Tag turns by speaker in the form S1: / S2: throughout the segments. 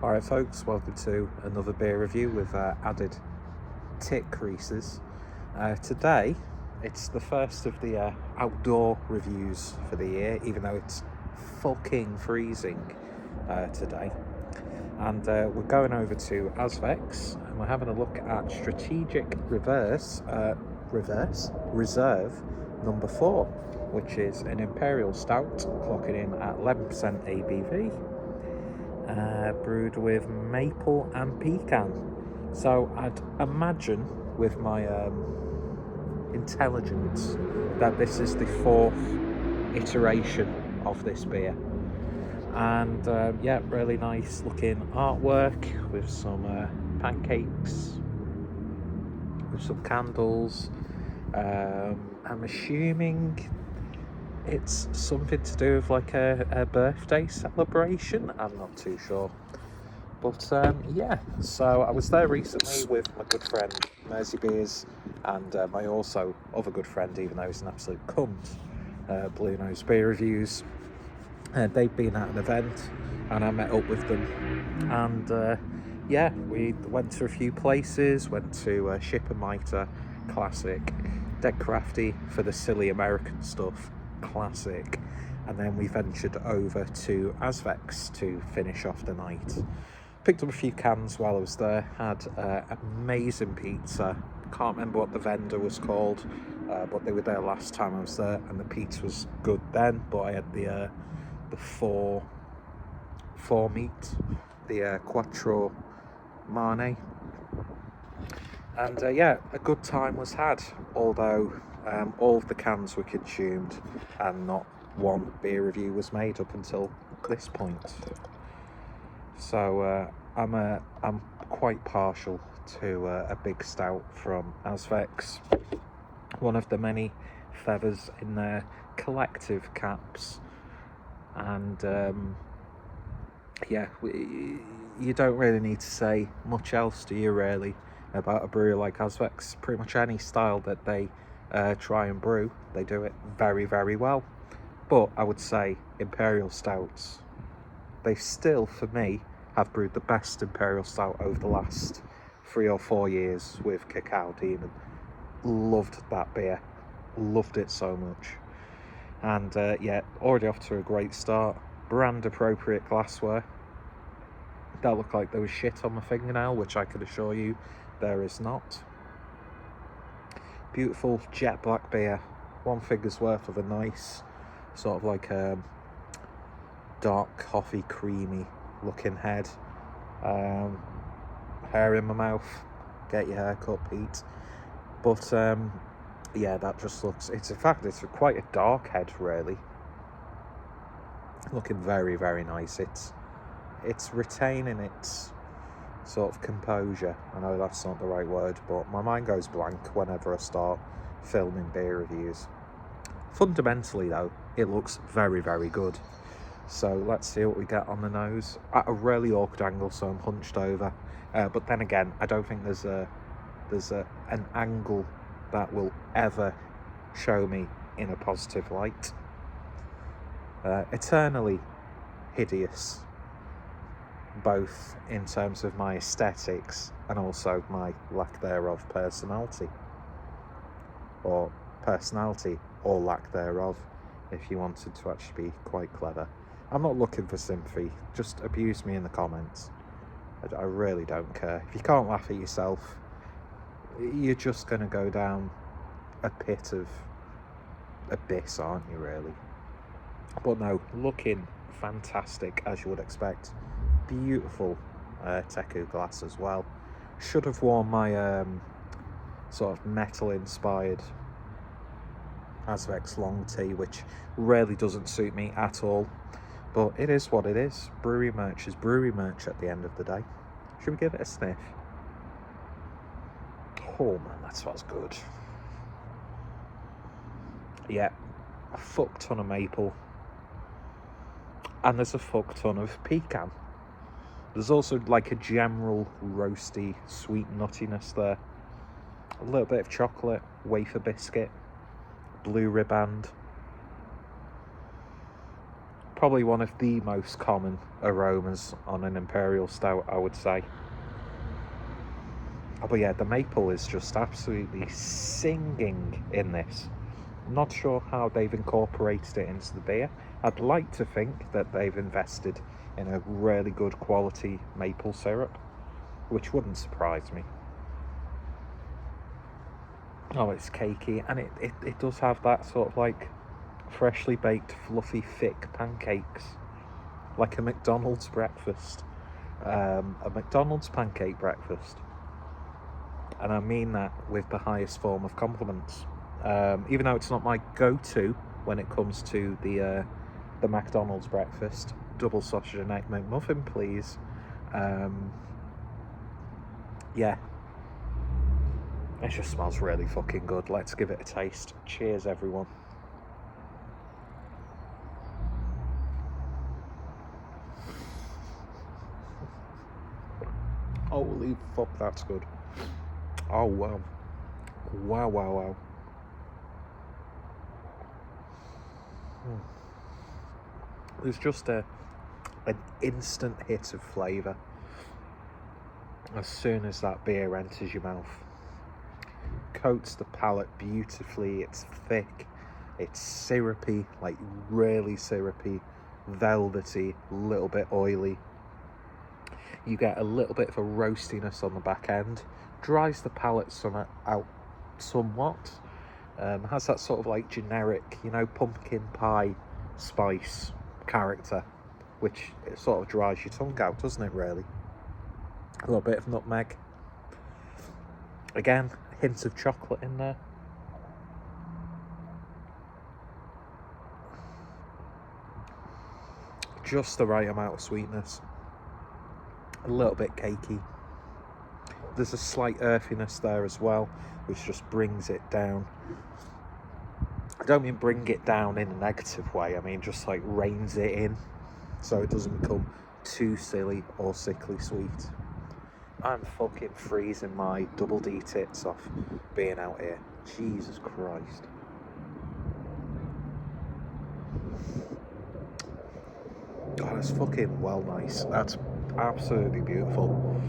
S1: Alright folks, welcome to another beer review with added tick creases. Today, it's the first of the outdoor reviews for the year, even though it's fucking freezing today. And we're going over to Azvex, and we're having a look at Strategic Reserve number 4, which is an Imperial Stout, clocking in at 11% ABV. Brewed with maple and pecan. So I'd imagine with my intelligence that this is the 4th iteration of this beer. And yeah, really nice looking artwork with some pancakes, with some candles. I'm assuming it's something to do with like a birthday celebration. I'm not too sure, but yeah, so I was there recently with my good friend Mersey Beers and my also other good friend, even though he's an absolute cunt, Blue Nose Beer Reviews. They'd been at an event and I met up with them, and yeah, we went to a few places. Went to Ship and Mitre, classic. Dead Crafty for the silly American stuff, classic. And then we ventured over to Azvex to finish off the night. Picked up a few cans while I was there. Had amazing pizza. Can't remember what the vendor was called, but they were there last time I was there, and the pizza was good then. But I had the four meat, the Quattro Marne. And yeah, a good time was had, although all of the cans were consumed and not one beer review was made up until this point. So I'm quite partial to a big stout from Azvex, one of the many feathers in their collective caps. And yeah, you don't really need to say much else, do you, really, about a brewery like Azvex? Pretty much any style that they try and brew, they do it very, very well. But I would say Imperial Stouts, they still, for me, have brewed the best Imperial Stout over the last 3 or 4 years with Cacao Demon. Loved that beer, loved it so much. And yeah, already off to a great start. Brand appropriate glassware. That looked like there was shit on my fingernail, which I can assure you there is not. Beautiful jet black beer, 1 finger's worth of a nice sort of like dark coffee creamy looking head. Hair in my mouth, get your hair cut, Pete. But yeah, that just looks, it's in fact, it's quite a dark head, really. Looking very, very nice. It's retaining its sort of composure. I know that's not the right word, but my mind goes blank whenever I start filming beer reviews. Fundamentally though, it looks very, very good. So let's see what we get on the nose. At a really awkward angle, so I'm hunched over. But then again, I don't think there's an angle that will ever show me in a positive light. Eternally hideous, both in terms of my aesthetics and also my lack thereof personality, or lack thereof, if you wanted to actually be quite clever. I'm not looking for sympathy, just abuse me in the comments. I really don't care. If you can't laugh at yourself, you're just going to go down a pit of abyss, aren't you, really? But no, looking fantastic, as you would expect. Beautiful teku glass as well. Should have worn my sort of metal inspired Azvex long tee, which really doesn't suit me at all, but it is what it is. Brewery merch is brewery merch at the end of the day. Should we give it a sniff? Oh man, that smells good. Yeah, a fuck ton of maple, and there's a fuck ton of pecan. There's also like a general roasty sweet nuttiness there, a little bit of chocolate, wafer biscuit, blue riband, Probably one of the most common aromas on an Imperial Stout, I would say. But yeah, the maple is just absolutely singing in this. I'm not sure how they've incorporated it into the beer. I'd like to think that they've invested in a really good quality maple syrup, which wouldn't surprise me. Oh, it's cakey, and it does have that sort of like freshly baked, fluffy, thick pancakes, like a McDonald's breakfast, a McDonald's pancake breakfast, and I mean that with the highest form of compliments. Even though it's not my go-to when it comes to the McDonald's breakfast, double sausage and egg McMuffin, please. Yeah, it just smells really fucking good. Let's give it a taste. Cheers, everyone. Holy fuck, that's good. Oh, wow. Wow, wow, wow. There's just an instant hit of flavour as soon as that beer enters your mouth. Coats the palate beautifully. It's thick, it's syrupy, like really syrupy, velvety, a little bit oily. You get a little bit of a roastiness on the back end, dries the palate out somewhat. Has that sort of like generic, you know, pumpkin pie spice character, which it sort of dries your tongue out, doesn't it, really? A little bit of nutmeg. Again, hints of chocolate in there. Just the right amount of sweetness. A little bit cakey. There's a slight earthiness there as well, which just brings it down. I don't mean bring it down in a negative way, I mean just like reins it in so it doesn't become too silly or sickly sweet. I'm fucking freezing my double D tits off being out here. Jesus Christ. God, that's fucking well nice. That's absolutely beautiful.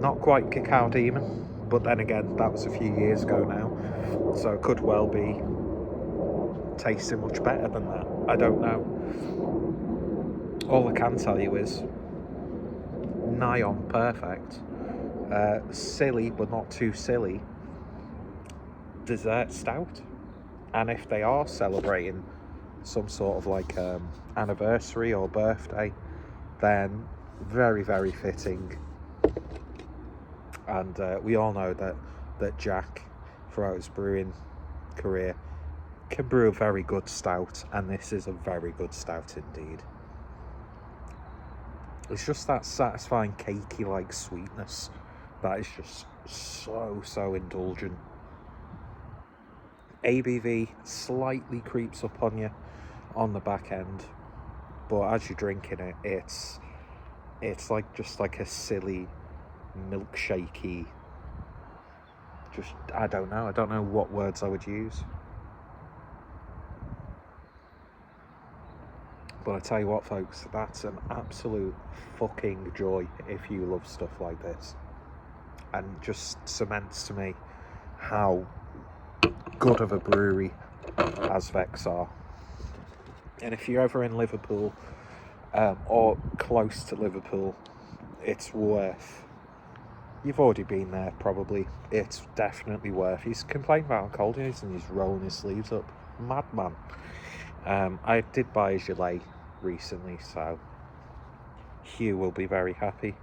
S1: Not quite Cacao Demon, but then again, that was a few years ago now, so it could well be tasting much better than that. I don't know. All I can tell you is nigh on perfect. Silly, but not too silly. Dessert stout. And if they are celebrating some sort of like anniversary or birthday, then very, very fitting. And we all know that Jack, throughout his brewing career, can brew a very good stout, and this is a very good stout indeed. It's just that satisfying cakey like sweetness that is just so indulgent. ABV slightly creeps up on you on the back end, but as you're drinking it, it's like just like a silly milkshakey, just I don't know what words I would use. But I tell you what, folks, that's an absolute fucking joy if you love stuff like this, and just cements to me how good of a brewery Azvex are. And if you're ever in Liverpool or close to Liverpool, it's worth. You've already been there, probably. It's definitely worth. He's complaining about how cold it is and he's rolling his sleeves up. Madman. I did buy a gilet recently, so Hugh will be very happy.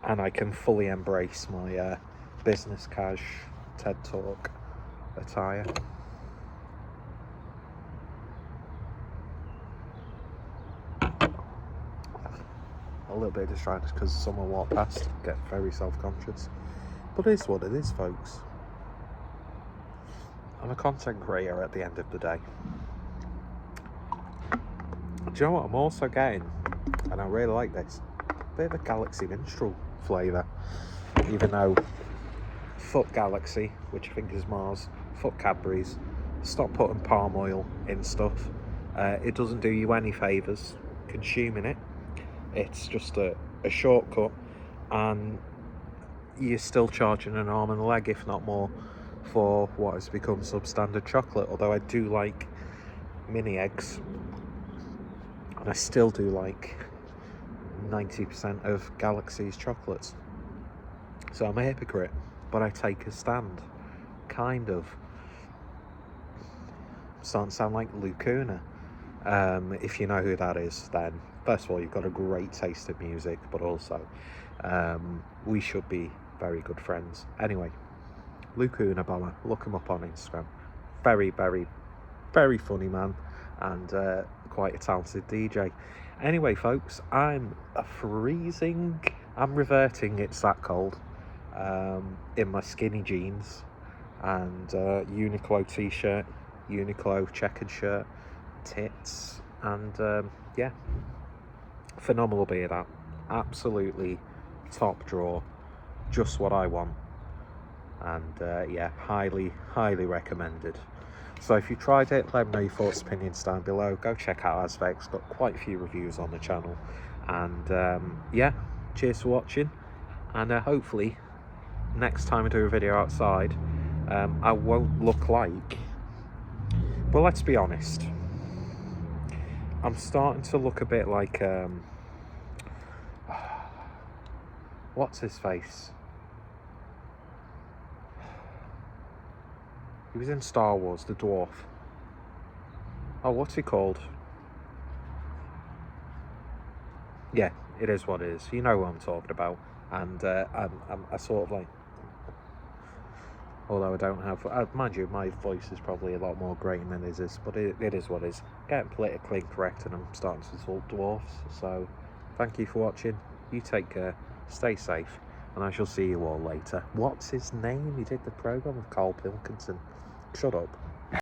S1: And I can fully embrace my business cash TED Talk attire. A little bit distracted because someone walked past, get very self-conscious. But it is what it is, folks. I'm a content creator at the end of the day. Do you know what I'm also getting? And I really like this. A bit of a Galaxy Minstrel flavour. Even though fuck Galaxy, which I think is Mars, fuck Cadbury's, stop putting palm oil in stuff. It doesn't do you any favours consuming it. It's just a shortcut, and you're still charging an arm and a leg, if not more, for what has become substandard chocolate. Although I do like mini eggs, and I still do like 90% of Galaxy's chocolates. So I'm a hypocrite, but I take a stand, kind of. I'm starting to sound like Lukuna. If you know who that is, then first of all, you've got a great taste in music, but also we should be very good friends. Anyway, Lukuna Bomber, look him up on Instagram. Very, very, very funny man, and quite a talented DJ. Anyway, folks, I'm freezing. I'm reverting, it's that cold, in my skinny jeans and Uniqlo t-shirt, Uniqlo checkered shirt, tits, and yeah, phenomenal beer that. Absolutely top drawer, just what I want, and yeah, highly recommended. So if you tried it, let me know your thoughts, opinions down below. Go check out Azvex, got quite a few reviews on the channel, and yeah, cheers for watching, and hopefully next time I do a video outside, I won't look like, well, let's be honest, I'm starting to look a bit like what's his face? He was in Star Wars, the dwarf. Oh, what's he called? Yeah, it is what it is. You know what I'm talking about. And I sort of like, although I don't have, mind you, my voice is probably a lot more grating than his is, but it is what it is. Getting politically incorrect, and I'm starting to insult dwarfs. So, thank you for watching. You take care, stay safe, and I shall see you all later. What's his name? He did the programme with Carl Pilkington. Shut up.